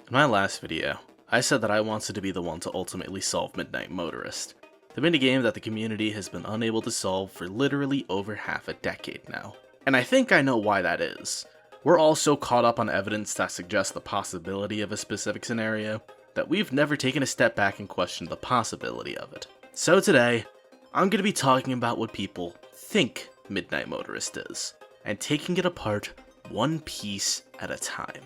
In my last video, I said that I wanted to be the one to ultimately solve Midnight Motorist, the minigame that the community has been unable to solve for literally over half a decade now. And I think I know why that is. We're all so caught up on evidence that suggests the possibility of a specific scenario that we've never taken a step back and questioned the possibility of it. So today, I'm going to be talking about what people think Midnight Motorist is, and taking it apart one piece at a time.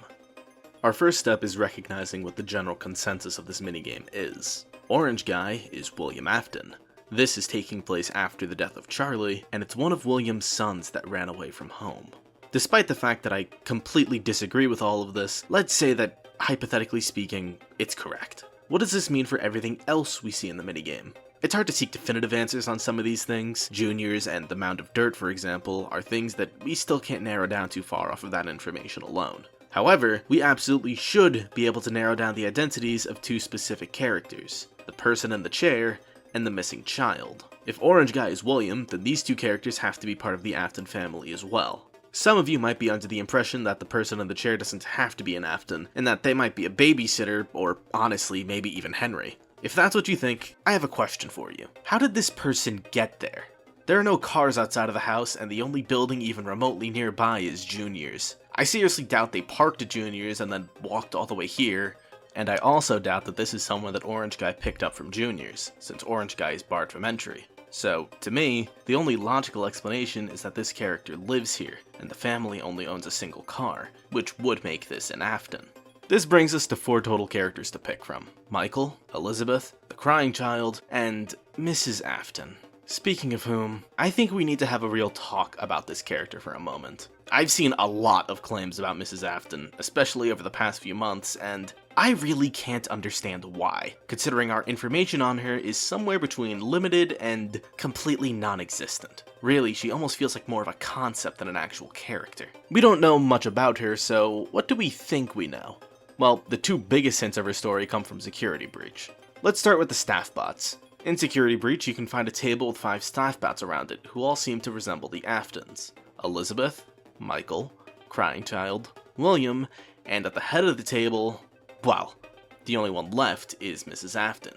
Our first step is recognizing what the general consensus of this minigame is. Orange Guy is William Afton. This is taking place after the death of Charlie, and it's one of William's sons that ran away from home. Despite the fact that I completely disagree with all of this, let's say that, hypothetically speaking, it's correct. What does this mean for everything else we see in the minigame? It's hard to seek definitive answers on some of these things. Juniors and the mound of dirt, for example, are things that we still can't narrow down too far off of that information alone. However, we absolutely should be able to narrow down the identities of two specific characters, the person in the chair and the missing child. If Orange Guy is William, then these two characters have to be part of the Afton family as well. Some of you might be under the impression that the person in the chair doesn't have to be an Afton, and that they might be a babysitter, or honestly, maybe even Henry. If that's what you think, I have a question for you. How did this person get there? There are no cars outside of the house, and the only building even remotely nearby is Junior's. I seriously doubt they parked at Junior's and then walked all the way here, and I also doubt that this is someone that Orange Guy picked up from Junior's, since Orange Guy is barred from entry. So, to me, the only logical explanation is that this character lives here, and the family only owns a single car, which would make this an Afton. This brings us to 4 total characters to pick from: Michael, Elizabeth, the crying child, and Mrs. Afton. Speaking of whom, I think we need to have a real talk about this character for a moment. I've seen a lot of claims about Mrs. Afton, especially over the past few months, and I really can't understand why, considering our information on her is somewhere between limited and completely non-existent. Really, she almost feels like more of a concept than an actual character. We don't know much about her, so what do we think we know? Well, the 2 biggest hints of her story come from Security Breach. Let's start with the staff bots. In Security Breach, you can find a table with 5 staff bots around it, who all seem to resemble the Aftons: Elizabeth, Michael, Crying Child, William, and at the head of the table, well, the only one left is Mrs. Afton.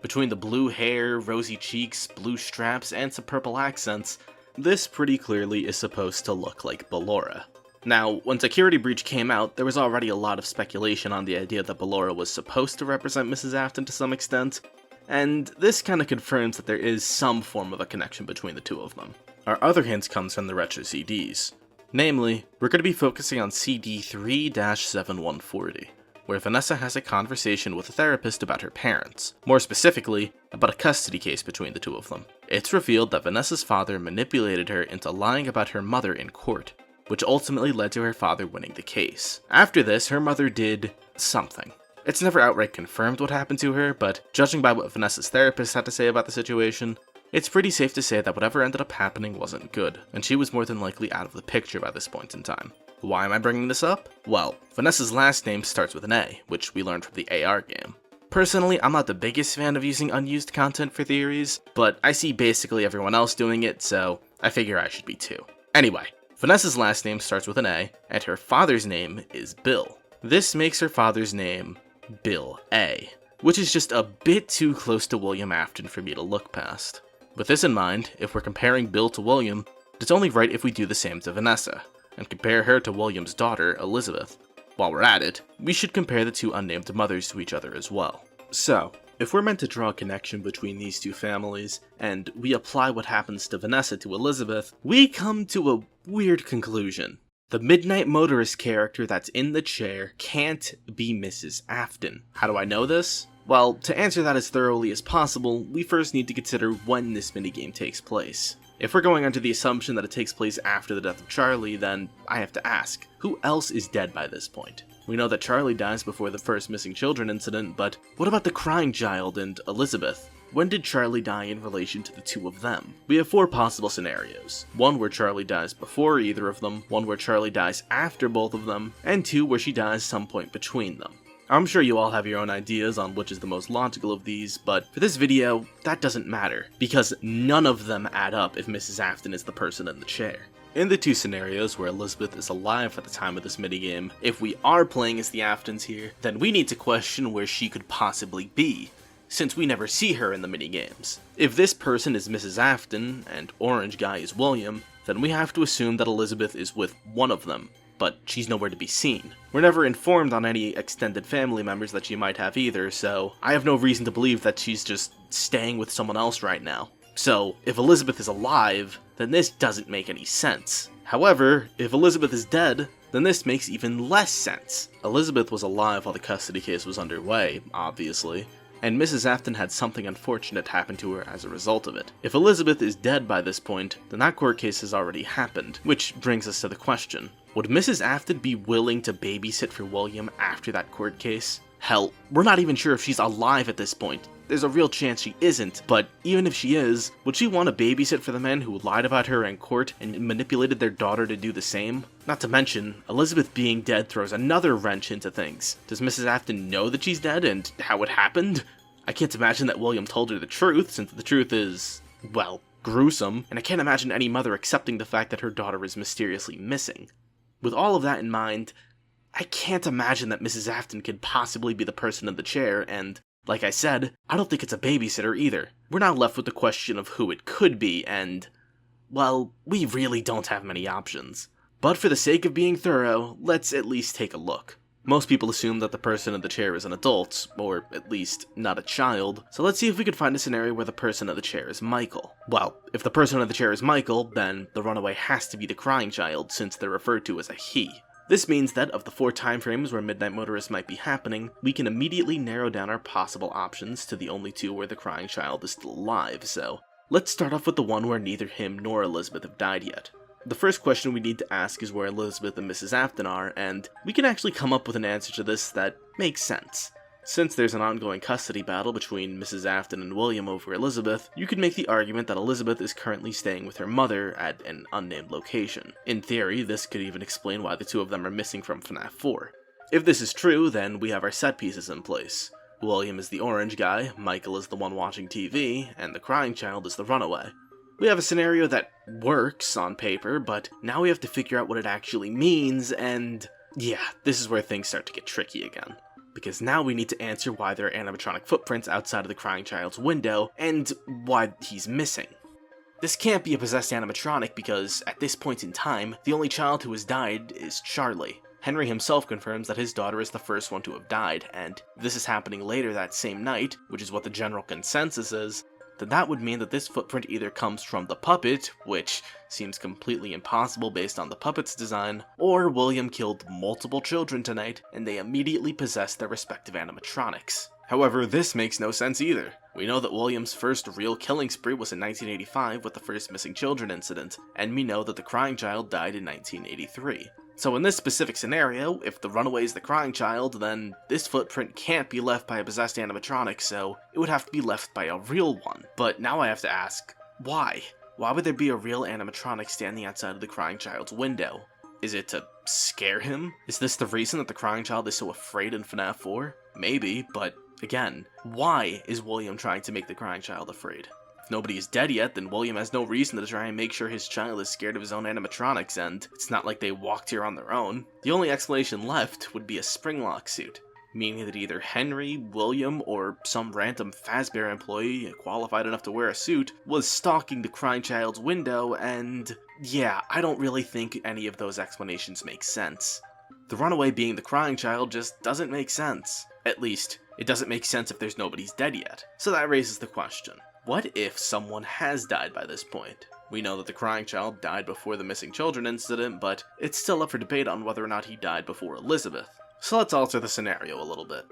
Between the blue hair, rosy cheeks, blue straps, and some purple accents, this pretty clearly is supposed to look like Ballora. Now, when Security Breach came out, there was already a lot of speculation on the idea that Ballora was supposed to represent Mrs. Afton to some extent, and this kind of confirms that there is some form of a connection between the 2 of them. Our other hints comes from the retro CDs. Namely, we're going to be focusing on CD 3-7140, where Vanessa has a conversation with a therapist about her parents, more specifically, about a custody case between the 2 of them. It's revealed that Vanessa's father manipulated her into lying about her mother in court, which ultimately led to her father winning the case. After this, her mother did something. It's never outright confirmed what happened to her, but judging by what Vanessa's therapist had to say about the situation, it's pretty safe to say that whatever ended up happening wasn't good, and she was more than likely out of the picture by this point in time. Why am I bringing this up? Well, Vanessa's last name starts with an A, which we learned from the AR game. Personally, I'm not the biggest fan of using unused content for theories, but I see basically everyone else doing it, so I figure I should be too. Anyway, Vanessa's last name starts with an A, and her father's name is Bill. This makes her father's name Bill A, which is just a bit too close to William Afton for me to look past. With this in mind, if we're comparing Bill to William, it's only right if we do the same to Vanessa, and compare her to William's daughter, Elizabeth. While we're at it, we should compare the 2 unnamed mothers to each other as well. So, if we're meant to draw a connection between these 2 families, and we apply what happens to Vanessa to Elizabeth, we come to a weird conclusion. The Midnight Motorist character that's in the chair can't be Mrs. Afton. How do I know this? Well, to answer that as thoroughly as possible, we first need to consider when this minigame takes place. If we're going under the assumption that it takes place after the death of Charlie, then I have to ask, who else is dead by this point? We know that Charlie dies before the first missing children incident, but what about the crying child and Elizabeth? When did Charlie die in relation to the 2 of them? We have 4 possible scenarios. 1 where Charlie dies before either of them, 1 where Charlie dies after both of them, and 2 where she dies some point between them. I'm sure you all have your own ideas on which is the most logical of these, but for this video, that doesn't matter, because none of them add up if Mrs. Afton is the person in the chair. In the two scenarios where Elizabeth is alive at the time of this minigame, if we are playing as the Aftons here, then we need to question where she could possibly be, since we never see her in the minigames. If this person is Mrs. Afton, and Orange Guy is William, then we have to assume that Elizabeth is with one of them, but she's nowhere to be seen. We're never informed on any extended family members that she might have either, so I have no reason to believe that she's just staying with someone else right now. So, if Elizabeth is alive, then this doesn't make any sense. However, if Elizabeth is dead, then this makes even less sense. Elizabeth was alive while the custody case was underway, obviously, and Mrs. Afton had something unfortunate happen to her as a result of it. If Elizabeth is dead by this point, then that court case has already happened, which brings us to the question. Would Mrs. Afton be willing to babysit for William after that court case? Hell, we're not even sure if she's alive at this point. There's a real chance she isn't, but even if she is, would she want to babysit for the men who lied about her in court and manipulated their daughter to do the same? Not to mention, Elizabeth being dead throws another wrench into things. Does Mrs. Afton know that she's dead and how it happened? I can't imagine that William told her the truth, since the truth is, well, gruesome, and I can't imagine any mother accepting the fact that her daughter is mysteriously missing. With all of that in mind, I can't imagine that Mrs. Afton could possibly be the person in the chair, and like I said, I don't think it's a babysitter either. We're now left with the question of who it could be, and, well, we really don't have many options. But for the sake of being thorough, let's at least take a look. Most people assume that the person in the chair is an adult, or at least not a child, so let's see if we can find a scenario where the person in the chair is Michael. Well, if the person in the chair is Michael, then the runaway has to be the crying child, since they're referred to as a he. This means that of the 4 time frames where Midnight Motorist might be happening, we can immediately narrow down our possible options to the only 2 where the crying child is still alive, so let's start off with the one where neither him nor Elizabeth have died yet. The first question we need to ask is where Elizabeth and Mrs. Afton are, and we can actually come up with an answer to this that makes sense. Since there's an ongoing custody battle between Mrs. Afton and William over Elizabeth, you could make the argument that Elizabeth is currently staying with her mother at an unnamed location. In theory, this could even explain why the 2 of them are missing from FNAF 4. If this is true, then we have our set pieces in place. William is the orange guy, Michael is the one watching TV, and the crying child is the runaway. We have a scenario that works on paper, but now we have to figure out what it actually means, and yeah, this is where things start to get tricky again. Because now we need to answer why there are animatronic footprints outside of the crying child's window, and why he's missing. This can't be a possessed animatronic because, at this point in time, the only child who has died is Charlie. Henry himself confirms that his daughter is the first one to have died, and if this is happening later that same night, which is what the general consensus is, then that would mean that this footprint either comes from the puppet, which seems completely impossible based on the puppet's design, or William killed multiple children tonight, and they immediately possessed their respective animatronics. However, this makes no sense either. We know that William's first real killing spree was in 1985 with the first missing children incident, and we know that the crying child died in 1983. So in this specific scenario, if the runaway is the crying child, then this footprint can't be left by a possessed animatronic, so it would have to be left by a real one. But now I have to ask, why? Why would there be a real animatronic standing outside of the crying child's window? Is it to scare him? Is this the reason that the crying child is so afraid in FNAF 4? Maybe, but again, why is William trying to make the crying child afraid? If nobody is dead yet, then William has no reason to try and make sure his child is scared of his own animatronics, and it's not like they walked here on their own. The only explanation left would be a springlock suit, meaning that either Henry, William, or some random Fazbear employee qualified enough to wear a suit was stalking the crying child's window, and yeah, I don't really think any of those explanations make sense. The runaway being the crying child just doesn't make sense. At least, it doesn't make sense if there's nobody's dead yet. So that raises the question. What if someone has died by this point? We know that the crying child died before the missing children incident, but it's still up for debate on whether or not he died before Elizabeth. So let's alter the scenario a little bit.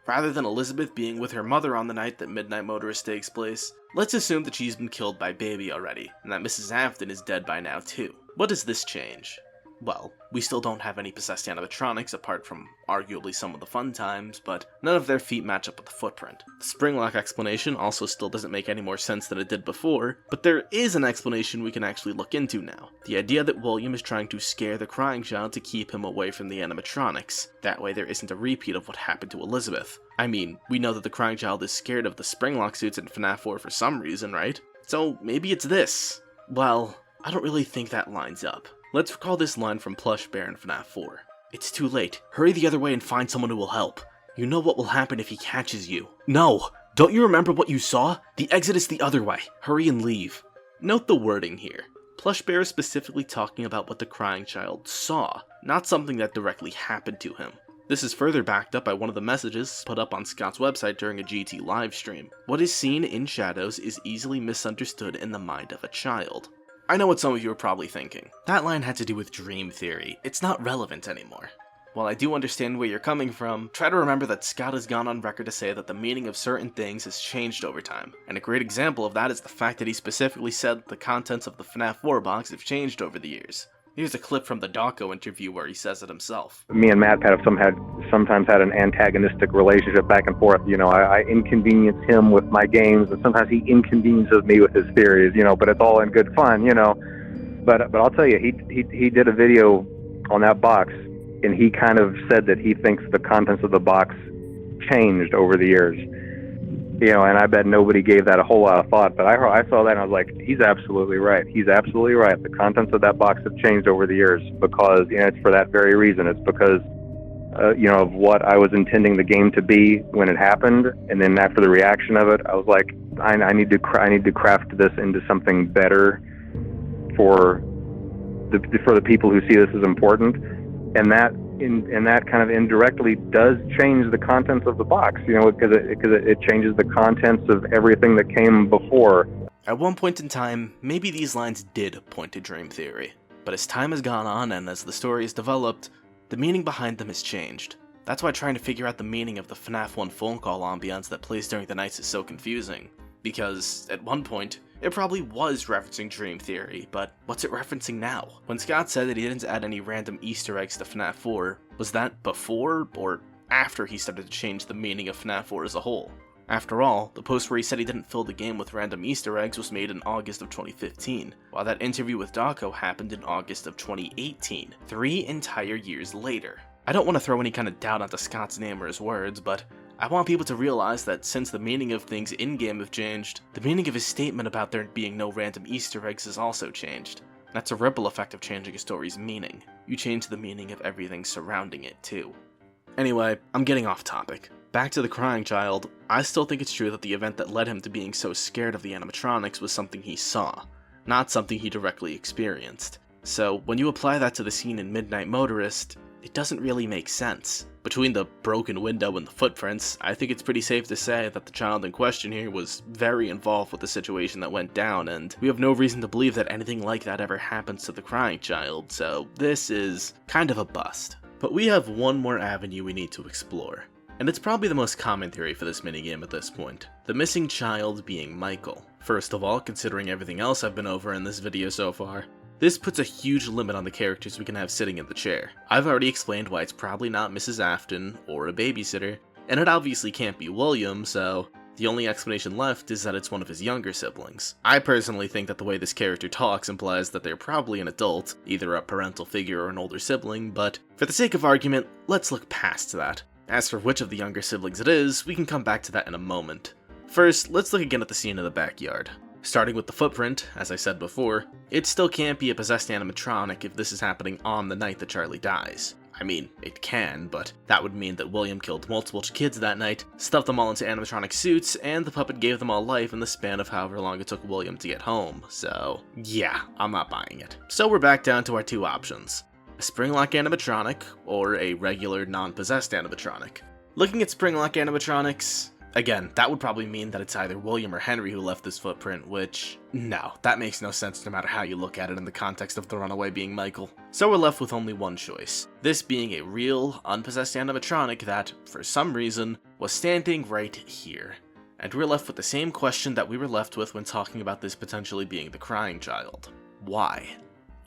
Rather than Elizabeth being with her mother on the night that Midnight Motorist takes place, let's assume that she's been killed by Baby already, and that Mrs. Afton is dead by now too. What does this change? Well, we still don't have any possessed animatronics apart from arguably some of the fun times, but none of their feet match up with the footprint. The springlock explanation also still doesn't make any more sense than it did before, but there is an explanation we can actually look into now. The idea that William is trying to scare the crying child to keep him away from the animatronics. That way there isn't a repeat of what happened to Elizabeth. I mean, we know that the crying child is scared of the springlock suits in FNAF 4 for some reason, right? So maybe it's this. Well, I don't really think that lines up. Let's recall this line from Plush Bear in FNAF 4. "It's too late. Hurry the other way and find someone who will help. You know what will happen if he catches you." No! Don't you remember what you saw? The exit is the other way. Hurry and leave. Note the wording here. Plush Bear is specifically talking about what the crying child saw, not something that directly happened to him. This is further backed up by one of the messages put up on Scott's website during a GT livestream. What is seen in shadows is easily misunderstood in the mind of a child. I know what some of you are probably thinking. That line had to do with dream theory. It's not relevant anymore. While I do understand where you're coming from, try to remember that Scott has gone on record to say that the meaning of certain things has changed over time. And a great example of that is the fact that he specifically said that the contents of the FNAF 4 box have changed over the years. Here's a clip from the Dawko interview where he says it himself. Me and Matt have sometimes had an antagonistic relationship back and forth. You know, I inconvenience him with my games, and sometimes he inconveniences me with his theories. You know, but it's all in good fun. You know, but I'll tell you, he did a video on that box, and he kind of said that he thinks the contents of the box changed over the years. You know, and I bet nobody gave that a whole lot of thought, but I saw that and I was like, he's absolutely right. He's absolutely right. The contents of that box have changed over the years because, you know, it's for that very reason. It's because, you know, of what I was intending the game to be when it happened, and then after the reaction of it, I was like, I need to craft this into something better for the people who see this as important, and that kind of indirectly does change the contents of the box, you know, because it changes the contents of everything that came before. At one point in time, maybe these lines did point to dream theory, but as time has gone on and as the story has developed, the meaning behind them has changed. That's why trying to figure out the meaning of the FNAF 1 phone call ambiance that plays during the nights is so confusing, because at one point, it probably was referencing dream theory, but what's it referencing now? When Scott said that he didn't add any random Easter eggs to FNAF 4, was that before or after he started to change the meaning of FNAF 4 as a whole? After all, the post where he said he didn't fill the game with random Easter eggs was made in August of 2015, while that interview with Dawko happened in August of 2018, 3 entire years later. I don't want to throw any kind of doubt onto Scott's name or his words, but I want people to realize that since the meaning of things in-game have changed, the meaning of his statement about there being no random Easter eggs has also changed. That's a ripple effect of changing a story's meaning. You change the meaning of everything surrounding it, too. Anyway, I'm getting off topic. Back to the crying child, I still think it's true that the event that led him to being so scared of the animatronics was something he saw, not something he directly experienced. So, when you apply that to the scene in Midnight Motorist, it doesn't really make sense. Between the broken window and the footprints, I think it's pretty safe to say that the child in question here was very involved with the situation that went down, and we have no reason to believe that anything like that ever happens to the crying child, so this is kind of a bust. But we have one more avenue we need to explore, and it's probably the most common theory for this minigame at this point, the missing child being Michael. First of all, considering everything else I've been over in this video so far, this puts a huge limit on the characters we can have sitting in the chair. I've already explained why it's probably not Mrs. Afton or a babysitter, and it obviously can't be William, so the only explanation left is that it's one of his younger siblings. I personally think that the way this character talks implies that they're probably an adult, either a parental figure or an older sibling, but for the sake of argument, let's look past that. As for which of the younger siblings it is, we can come back to that in a moment. First, let's look again at the scene in the backyard. Starting with the footprint, as I said before, it still can't be a possessed animatronic if this is happening on the night that Charlie dies. I mean, it can, but that would mean that William killed multiple kids that night, stuffed them all into animatronic suits, and the puppet gave them all life in the span of however long it took William to get home. So, yeah, I'm not buying it. So we're back down to our two options. A spring-lock animatronic, or a regular non-possessed animatronic. Looking at spring-lock animatronics, again, that would probably mean that it's either William or Henry who left this footprint, which, no, that makes no sense no matter how you look at it in the context of the runaway being Michael. So we're left with only one choice, this being a real, unpossessed animatronic that, for some reason, was standing right here. And we're left with the same question that we were left with when talking about this potentially being the crying child. Why?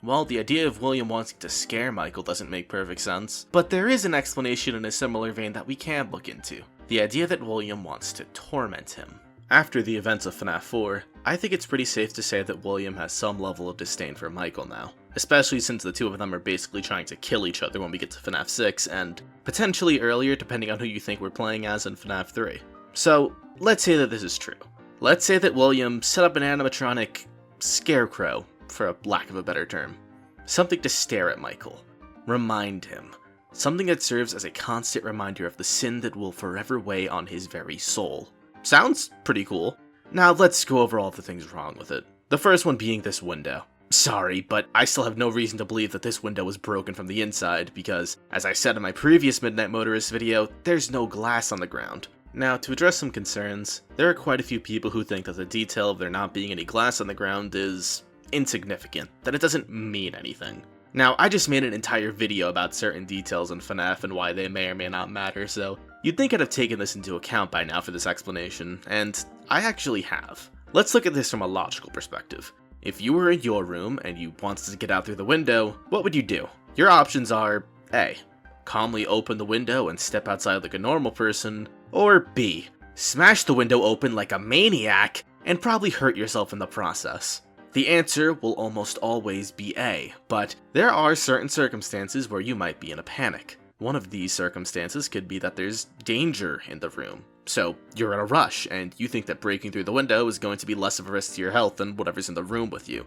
Well, the idea of William wanting to scare Michael doesn't make perfect sense, but there is an explanation in a similar vein that we can look into. The idea that William wants to torment him. After the events of FNAF 4, I think it's pretty safe to say that William has some level of disdain for Michael now, especially since the two of them are basically trying to kill each other when we get to FNAF 6, and potentially earlier depending on who you think we're playing as in FNAF 3. So, let's say that this is true. Let's say that William set up an animatronic scarecrow for a lack of a better term. Something to stare at Michael. Remind him. Something that serves as a constant reminder of the sin that will forever weigh on his very soul. Sounds pretty cool. Now let's go over all the things wrong with it. The first one being this window. Sorry, but I still have no reason to believe that this window was broken from the inside because, as I said in my previous Midnight Motorist video, there's no glass on the ground. Now, to address some concerns, there are quite a few people who think that the detail of there not being any glass on the ground is insignificant, that it doesn't mean anything. Now, I just made an entire video about certain details in FNAF and why they may or may not matter, so you'd think I'd have taken this into account by now for this explanation, and I actually have. Let's look at this from a logical perspective. If you were in your room and you wanted to get out through the window, what would you do? Your options are A. Calmly open the window and step outside like a normal person, or B. Smash the window open like a maniac and probably hurt yourself in the process. The answer will almost always be A, but there are certain circumstances where you might be in a panic. One of these circumstances could be that there's danger in the room. So, you're in a rush, and you think that breaking through the window is going to be less of a risk to your health than whatever's in the room with you.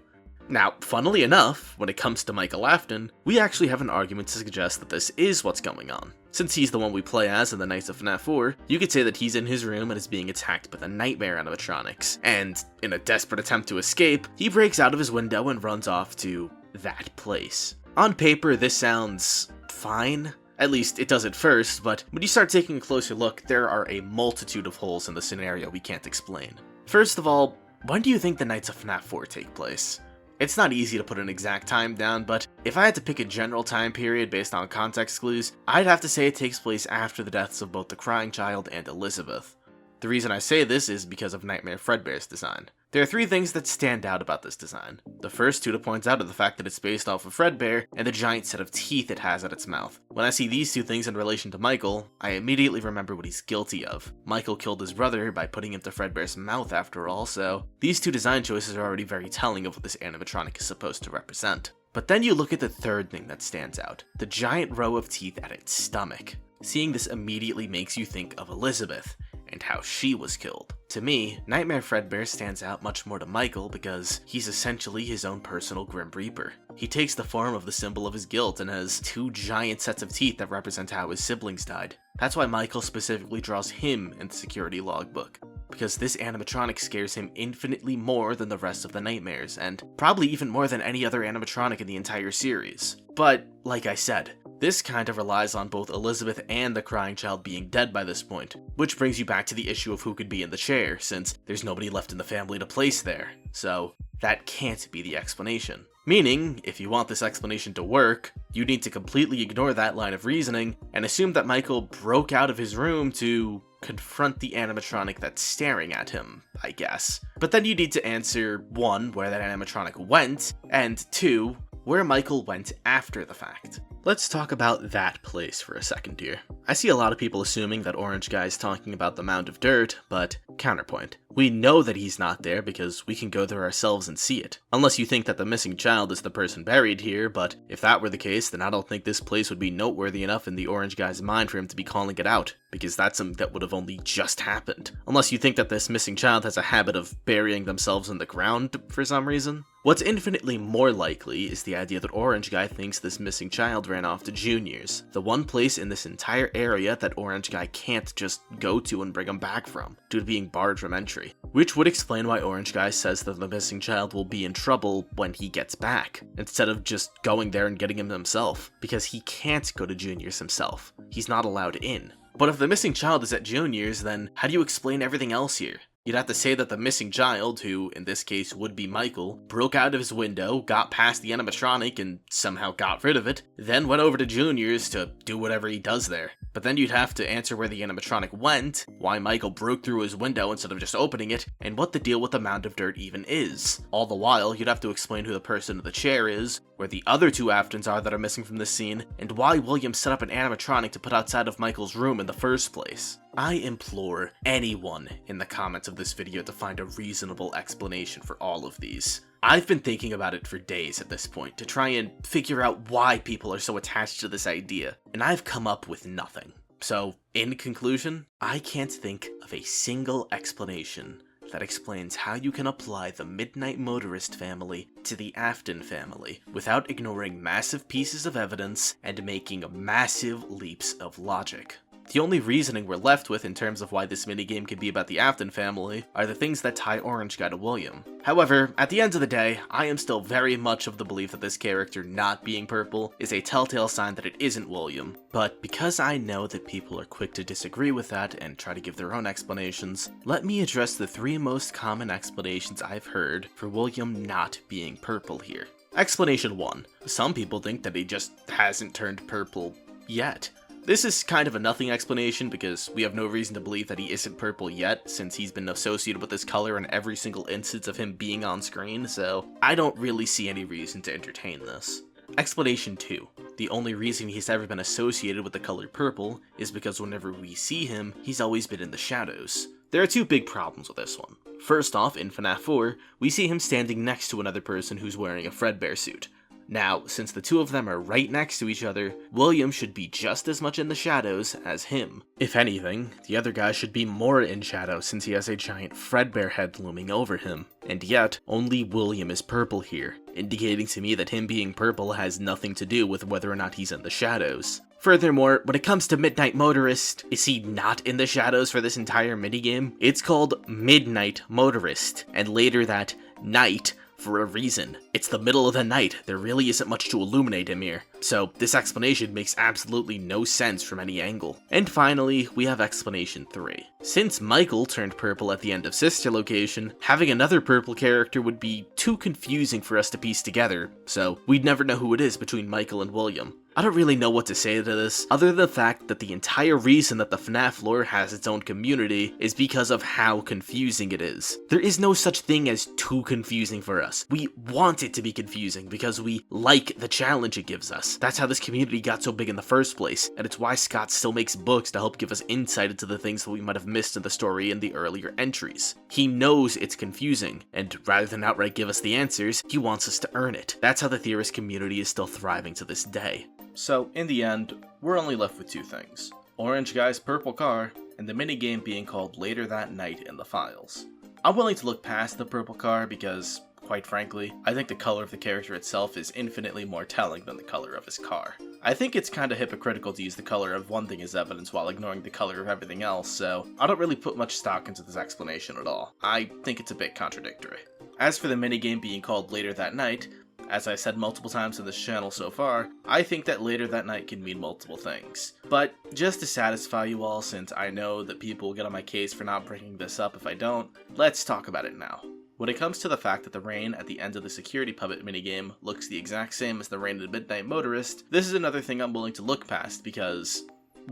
Now, funnily enough, when it comes to Michael Afton, we actually have an argument to suggest that this is what's going on. Since he's the one we play as in the Nights of FNAF 4, you could say that he's in his room and is being attacked by the nightmare animatronics, and in a desperate attempt to escape, he breaks out of his window and runs off to that place. On paper, this sounds fine. At least it does at first, but when you start taking a closer look, there are a multitude of holes in the scenario we can't explain. First of all, when do you think the Nights of FNAF 4 take place? It's not easy to put an exact time down, but if I had to pick a general time period based on context clues, I'd have to say it takes place after the deaths of both the Crying Child and Elizabeth. The reason I say this is because of Nightmare Fredbear's design. There are three things that stand out about this design. The first two to point out are the fact that it's based off of Fredbear and the giant set of teeth it has at its mouth. When I see these two things in relation to Michael, I immediately remember what he's guilty of. Michael killed his brother by putting him to Fredbear's mouth after all, so these two design choices are already very telling of what this animatronic is supposed to represent. But then you look at the third thing that stands out, the giant row of teeth at its stomach. Seeing this immediately makes you think of Elizabeth, and how she was killed. To me, Nightmare Fredbear stands out much more to Michael because he's essentially his own personal Grim Reaper. He takes the form of the symbol of his guilt and has two giant sets of teeth that represent how his siblings died. That's why Michael specifically draws him in the security logbook, because this animatronic scares him infinitely more than the rest of the nightmares, and probably even more than any other animatronic in the entire series. But, like I said, this kind of relies on both Elizabeth and the Crying Child being dead by this point, which brings you back to the issue of who could be in the chair, since there's nobody left in the family to place there. So, that can't be the explanation. Meaning, if you want this explanation to work, you need to completely ignore that line of reasoning and assume that Michael broke out of his room to confront the animatronic that's staring at him, I guess. But then you need to answer 1, where that animatronic went, and 2, where Michael went after the fact. Let's talk about that place for a second here. I see a lot of people assuming that Orange Guy's talking about the mound of dirt, but counterpoint. We know that he's not there because we can go there ourselves and see it. Unless you think that the missing child is the person buried here, but if that were the case, then I don't think this place would be noteworthy enough in the Orange Guy's mind for him to be calling it out, because that's something that would have only just happened. Unless you think that this missing child has a habit of burying themselves in the ground for some reason. What's infinitely more likely is the idea that Orange Guy thinks this missing child ran off to Junior's, the one place in this entire area that Orange Guy can't just go to and bring him back from, due to being barred from entry. Which would explain why Orange Guy says that the missing child will be in trouble when he gets back, instead of just going there and getting him himself, because he can't go to Junior's himself. He's not allowed in. But if the missing child is at Junior's, then how do you explain everything else here? You'd have to say that the missing child, who in this case would be Michael, broke out of his window, got past the animatronic and somehow got rid of it, then went over to Junior's to do whatever he does there. But then you'd have to answer where the animatronic went, why Michael broke through his window instead of just opening it, and what the deal with the mound of dirt even is. All the while, you'd have to explain who the person in the chair is, where the other two Aftons are that are missing from this scene, and why William set up an animatronic to put outside of Michael's room in the first place. I implore anyone in the comments of this video to find a reasonable explanation for all of these. I've been thinking about it for days at this point to try and figure out why people are so attached to this idea, and I've come up with nothing. So, in conclusion, I can't think of a single explanation that explains how you can apply the Midnight Motorist family to the Afton family without ignoring massive pieces of evidence and making massive leaps of logic. The only reasoning we're left with in terms of why this minigame could be about the Afton family are the things that tie Orange Guy to William. However, at the end of the day, I am still very much of the belief that this character not being purple is a telltale sign that it isn't William. But because I know that people are quick to disagree with that and try to give their own explanations, let me address the 3 most common explanations I've heard for William not being purple here. Explanation 1. Some people think that he just hasn't turned purple yet. This is kind of a nothing explanation because we have no reason to believe that he isn't purple yet, since he's been associated with this color in every single instance of him being on screen, so I don't really see any reason to entertain this. Explanation 2. The only reason he's ever been associated with the color purple is because whenever we see him, he's always been in the shadows. There are 2 big problems with this one. First off, in FNAF 4, we see him standing next to another person who's wearing a Fredbear suit. Now, since the 2 of them are right next to each other, William should be just as much in the shadows as him. If anything, the other guy should be more in shadow since he has a giant Fredbear head looming over him. And yet, only William is purple here, indicating to me that him being purple has nothing to do with whether or not he's in the shadows. Furthermore, when it comes to Midnight Motorist, is he not in the shadows for this entire minigame? It's called Midnight Motorist, and later that night for a reason. It's the middle of the night, there really isn't much to illuminate him here. So this explanation makes absolutely no sense from any angle. And finally, we have explanation 3. Since Michael turned purple at the end of Sister Location, having another purple character would be too confusing for us to piece together, so we'd never know who it is between Michael and William. I don't really know what to say to this, other than the fact that the entire reason that the FNAF lore has its own community is because of how confusing it is. There is no such thing as too confusing for us. We want it to be confusing because we like the challenge it gives us. That's how this community got so big in the first place, and it's why Scott still makes books to help give us insight into the things that we might have missed in the story in the earlier entries. He knows it's confusing, and rather than outright give us the answers, he wants us to earn it. That's how the theorist community is still thriving to this day. So, in the end, we're only left with 2 things. Orange Guy's purple car, and the minigame being called Later That Night in the files. I'm willing to look past the purple car because, quite frankly, I think the color of the character itself is infinitely more telling than the color of his car. I think it's kinda hypocritical to use the color of one thing as evidence while ignoring the color of everything else, so I don't really put much stock into this explanation at all. I think it's a bit contradictory. As for the minigame being called Later That Night, as I said multiple times in this channel so far, I think that Later That Night can mean multiple things. But just to satisfy you all, since I know that people will get on my case for not bringing this up if I don't, let's talk about it now. When it comes to the fact that the rain at the end of the security puppet minigame looks the exact same as the rain in Midnight Motorist, this is another thing I'm willing to look past because,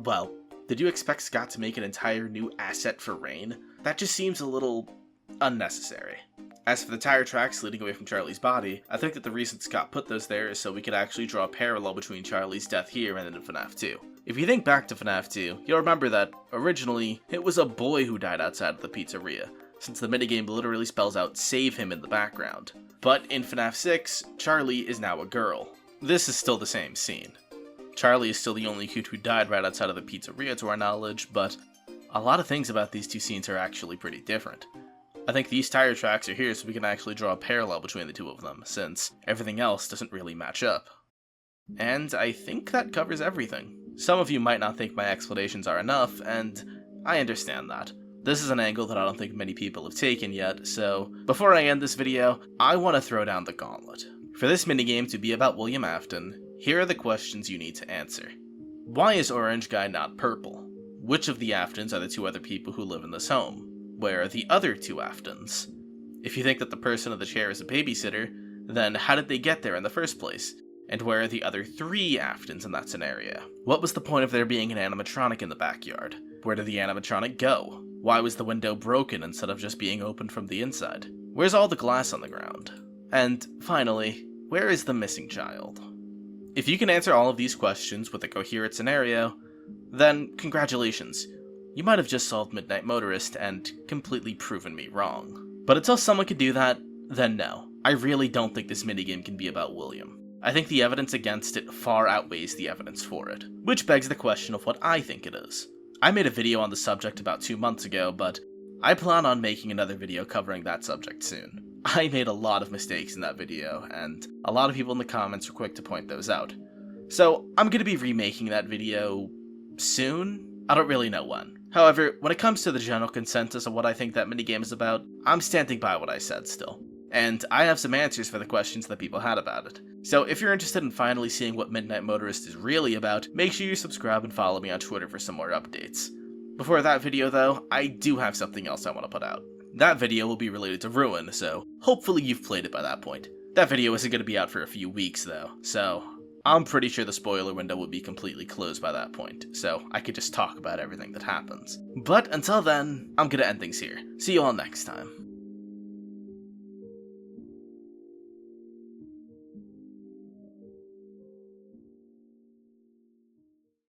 well, did you expect Scott to make an entire new asset for Rain? That just seems a little unnecessary. As for the tire tracks leading away from Charlie's body, I think that the reason Scott put those there is so we could actually draw a parallel between Charlie's death here and in FNAF 2. If you think back to FNAF 2, you'll remember that, originally, it was a boy who died outside of the pizzeria, since the minigame literally spells out "save him" in the background. But in FNAF 6, Charlie is now a girl. This is still the same scene. Charlie is still the only kid who died right outside of the pizzeria to our knowledge, but a lot of things about these 2 scenes are actually pretty different. I think these tire tracks are here so we can actually draw a parallel between the 2 of them, since everything else doesn't really match up. And I think that covers everything. Some of you might not think my explanations are enough, and I understand that. This is an angle that I don't think many people have taken yet, so before I end this video, I want to throw down the gauntlet. For this minigame to be about William Afton, here are the questions you need to answer. Why is Orange Guy not purple? Which of the Aftons are the 2 other people who live in this home? Where are the other 2 Aftons? If you think that the person in the chair is a babysitter, then how did they get there in the first place? And where are the other 3 Aftons in that scenario? What was the point of there being an animatronic in the backyard? Where did the animatronic go? Why was the window broken instead of just being opened from the inside? Where's all the glass on the ground? And finally, where is the missing child? If you can answer all of these questions with a coherent scenario, then congratulations. You might have just solved Midnight Motorist and completely proven me wrong. But until someone can do that, then no. I really don't think this minigame can be about William. I think the evidence against it far outweighs the evidence for it. Which begs the question of what I think it is. I made a video on the subject about 2 months ago, but I plan on making another video covering that subject soon. I made a lot of mistakes in that video, and a lot of people in the comments were quick to point those out. So I'm going to be remaking that video soon? I don't really know when. However, when it comes to the general consensus of what I think that minigame is about, I'm standing by what I said still. And I have some answers for the questions that people had about it. So if you're interested in finally seeing what Midnight Motorist is really about, make sure you subscribe and follow me on Twitter for some more updates. Before that video though, I do have something else I want to put out. That video will be related to Ruin, so hopefully you've played it by that point. That video isn't going to be out for a few weeks though, so I'm pretty sure the spoiler window will be completely closed by that point, so I could just talk about everything that happens. But until then, I'm going to end things here. See you all next time.